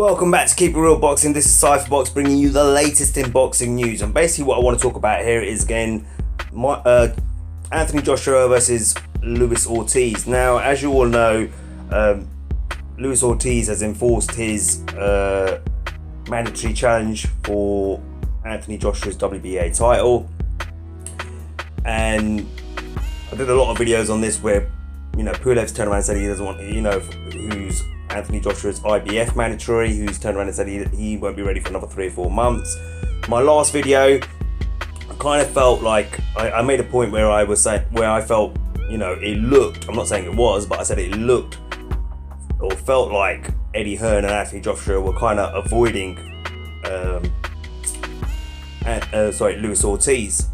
Welcome back to Keep It Real Boxing. This is Cypherbox bringing you the latest in boxing news. And basically what I want to talk about here is again Anthony Joshua versus Luis Ortiz. Now, as you all know, Luis Ortiz has enforced his mandatory challenge for Anthony Joshua's WBA title. And I did a lot of videos on this where, Pulev's turned around and said he doesn't want, who's Anthony Joshua's IBF mandatory, who's turned around and said he won't be ready for another 3 or 4 months. My last video, I kind of felt like I made a point where I was saying, where I felt, it looked, I'm not saying it was, but I said it looked or felt like Eddie Hearn and Anthony Joshua were kind of avoiding Luis Ortiz.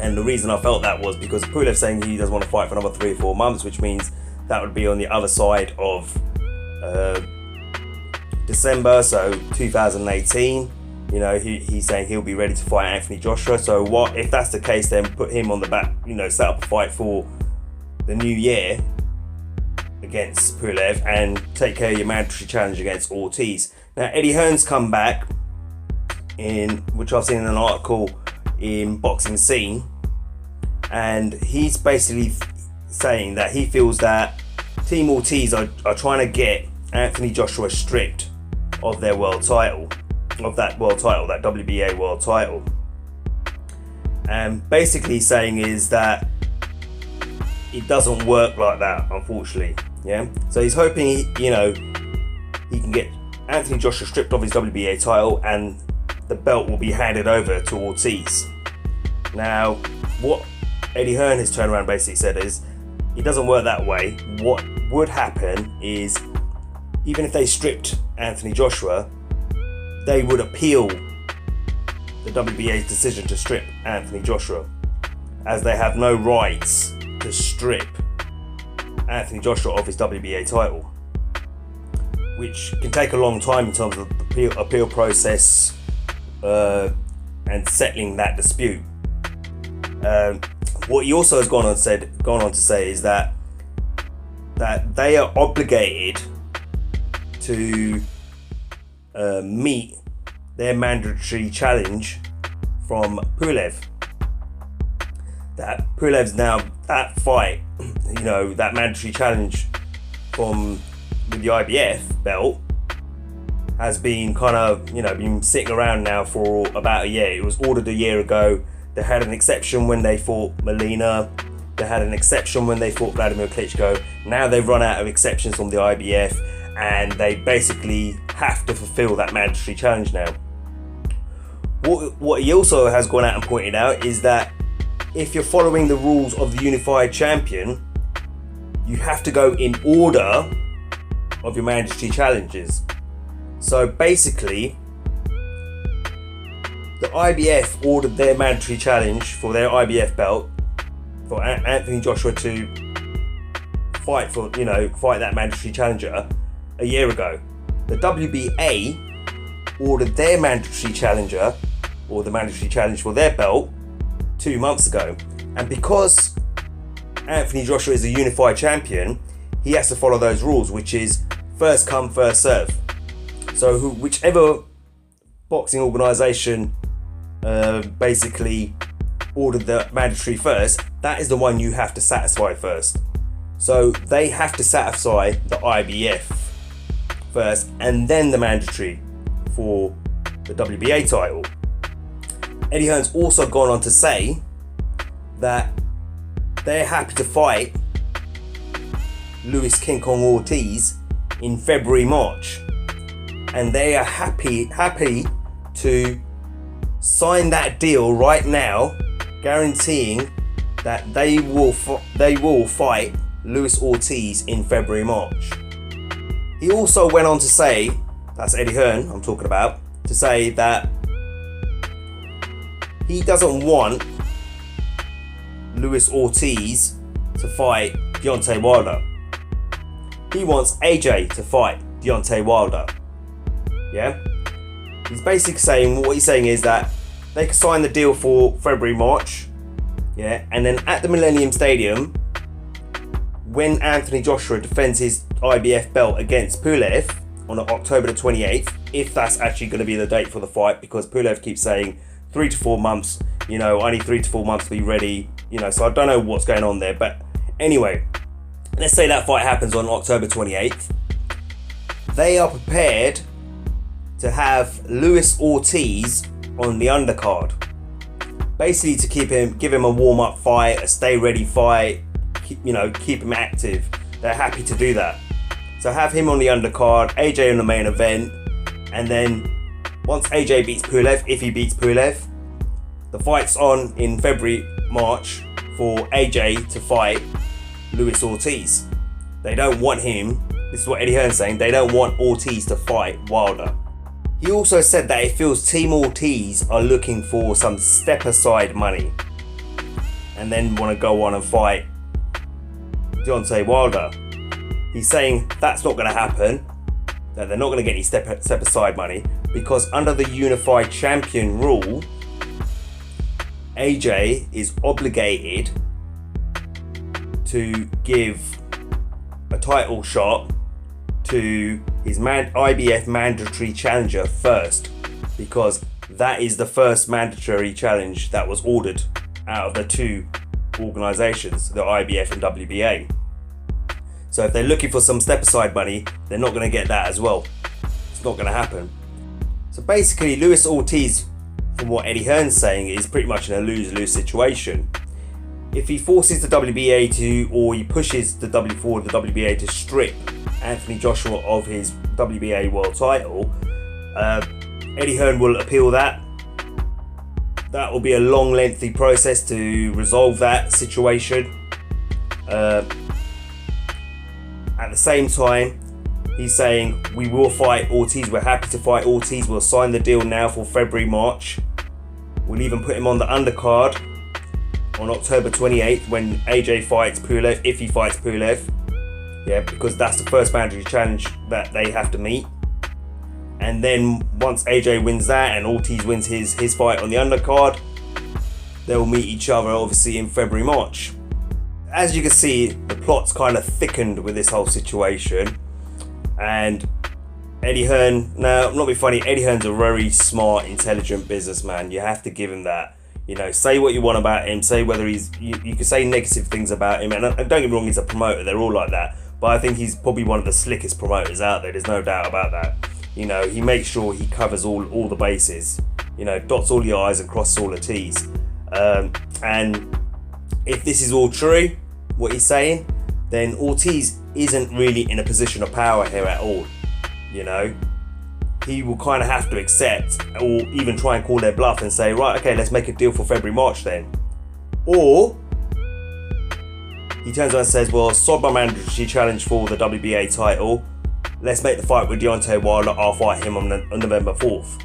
And the reason I felt that was because Pulev saying he doesn't want to fight for another 3 or 4 months, which means that would be on the other side of December, so 2018. He's saying he'll be ready to fight Anthony Joshua. So what if that's the case? Then put him on the back, set up a fight for the new year against Pulev and take care of your mandatory challenge against Ortiz. Now Eddie Hearn's come back which I've seen in an article in Boxing Scene, and he's basically saying that he feels that Team Ortiz are trying to get Anthony Joshua stripped of their world title, that WBA world title. And basically saying is that it doesn't work like that, unfortunately. Yeah. So he's hoping he can get Anthony Joshua stripped of his WBA title and the belt will be handed over to Ortiz. Now, what Eddie Hearn has turned around basically said is it doesn't work that way. What would happen is, even if they stripped Anthony Joshua, they would appeal the WBA's decision to strip Anthony Joshua, as they have no rights to strip Anthony Joshua of his WBA title, which can take a long time in terms of the appeal process and settling that dispute. What he also has gone on to say is that they are obligated to meet their mandatory challenge from Pulev. That Pulev's now, that fight, that mandatory challenge with the IBF belt has been been sitting around now for about a year. It was ordered a year ago. They had an exception when they fought Molina. They had an exception when they fought Vladimir Klitschko. Now they've run out of exceptions from the IBF and they basically have to fulfill that mandatory challenge now. What he also has gone out and pointed out is that if you're following the rules of the unified champion, you have to go in order of your mandatory challenges. So basically, the IBF ordered their mandatory challenge for their IBF belt for Anthony Joshua to fight that mandatory challenger a year ago. The WBA ordered their mandatory challenger, or the mandatory challenge for their belt, 2 months ago. And because Anthony Joshua is a unified champion, he has to follow those rules, which is first come, first serve. So whichever boxing organisation basically ordered the mandatory first, that is the one you have to satisfy first. So they have to satisfy the IBF first and then the mandatory for the WBA title. Eddie Hearn's also gone on to say that they're happy to fight Luis King Kong Ortiz in February, March, and they are happy to sign that deal right now, guaranteeing that they will fight Luis Ortiz in February, March. He also went on to say, that's Eddie Hearn I'm talking about, to say that he doesn't want Luis Ortiz to fight Deontay Wilder. He wants AJ to fight Deontay Wilder. Yeah? He's basically saying, what he's saying is that they can sign the deal for February, March. Yeah? And then at the Millennium Stadium, when Anthony Joshua defends his IBF belt against Pulev on October the 28th, if that's actually going to be the date for the fight, because Pulev keeps saying 3 to 4 months, you know, I need 3 to 4 months to be ready, you know, so I don't know what's going on there. But anyway, let's say that fight happens on October 28th. They are prepared to have Luis Ortiz on the undercard, basically to give him a warm-up fight, a stay-ready fight, keep him active. They're happy to do that. So have him on the undercard, AJ on the main event, and then once AJ beats Pulev, if he beats Pulev, the fight's on in February, March for AJ to fight Luis Ortiz. They don't want him, this is what Eddie Hearn's saying, they don't want Ortiz to fight Wilder. He also said that it feels Team Ortiz are looking for some step-aside money and then want to go on and fight Deontay Wilder. He's saying that's not going to happen, that they're not going to get any step-aside money, because under the Unified Champion rule, AJ is obligated to give a title shot to his IBF mandatory challenger first, because that is the first mandatory challenge that was ordered out of the two organisations, the IBF and WBA. So if they're looking for some step-aside money, they're not going to get that as well. It's not going to happen. So basically, Luis Ortiz, from what Eddie Hearn's saying, is pretty much in a lose-lose situation. If he forces the WBA or he pushes the WBA to strip Anthony Joshua of his WBA world title, Eddie Hearn will appeal that. That will be a long, lengthy process to resolve that situation. At the same time, he's saying we will fight Ortiz. We're happy to fight Ortiz. We'll sign the deal now for February, March. We'll even put him on the undercard on October 28th when AJ fights Pulev, if he fights Pulev. Yeah, because that's the first mandatory challenge that they have to meet. And then once AJ wins that and Ortiz wins his fight on the undercard, they'll meet each other obviously in February, March. As you can see, the plot's kind of thickened with this whole situation. And Eddie Hearn, now, not be funny, Eddie Hearn's a very smart, intelligent businessman. You have to give him that. You know, say what you want about him, say whether you can say negative things about him. And don't get me wrong, he's a promoter, they're all like that. But I think he's probably one of the slickest promoters out there, there's no doubt about that. You know, he makes sure he covers all the bases. You know, dots all the I's and crosses all the T's. And if this is all true, what he's saying, then Ortiz isn't really in a position of power here at all. You know, he will kind of have to accept or even try and call their bluff and say, right, okay, let's make a deal for February, March then. Or he turns around and says, well, sod my mandatory challenge for the WBA title. Let's make the fight with Deontay Wilder. I'll fight him on November 4th.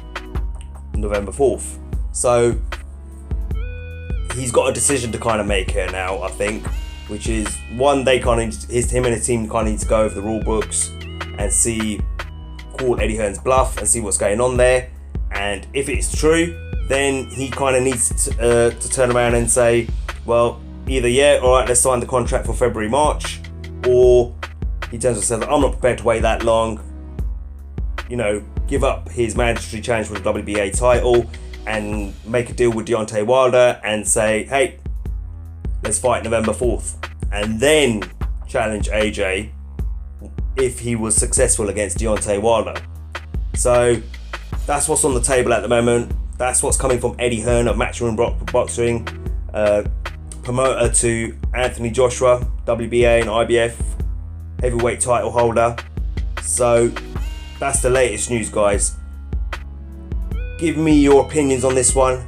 So he's got a decision to kind of make here now, I think, which is one, him and his team kind of need to go over the rule books and call Eddie Hearn's bluff and see what's going on there. And if it's true, then he kind of needs to turn around and say, well, either yeah, all right, let's sign the contract for February, March, or he turns and says, I'm not prepared to wait that long. You know, give up his mandatory challenge for the WBA title and make a deal with Deontay Wilder and say, hey, let's fight November 4th. And then challenge AJ if he was successful against Deontay Wilder. So that's what's on the table at the moment. That's what's coming from Eddie Hearn of Matchroom Boxing, promoter to Anthony Joshua, WBA and IBF heavyweight title holder. So that's the latest news, guys. Give me your opinions on this one.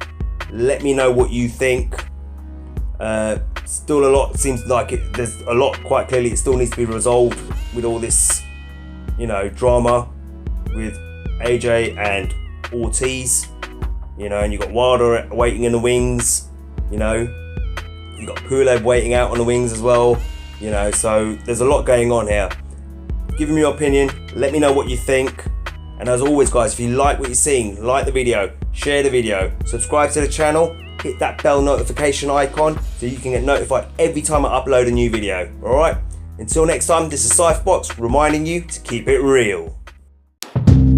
Let me know what you think. Still a lot, seems like there's a lot, quite clearly it still needs to be resolved with all this, you know, drama with AJ and Ortiz, you know, and you've got Wilder waiting in the wings, you know, you've got Pulev waiting out on the wings as well, you know, so there's a lot going on here. Give me your opinion, let me know what you think, and as always, guys, if you like what you're seeing, like the video, share the video, subscribe to the channel, hit that bell notification icon so you can get notified every time I upload a new video. Alright, until next time, this is Cypherbox reminding you to keep it real. Peace.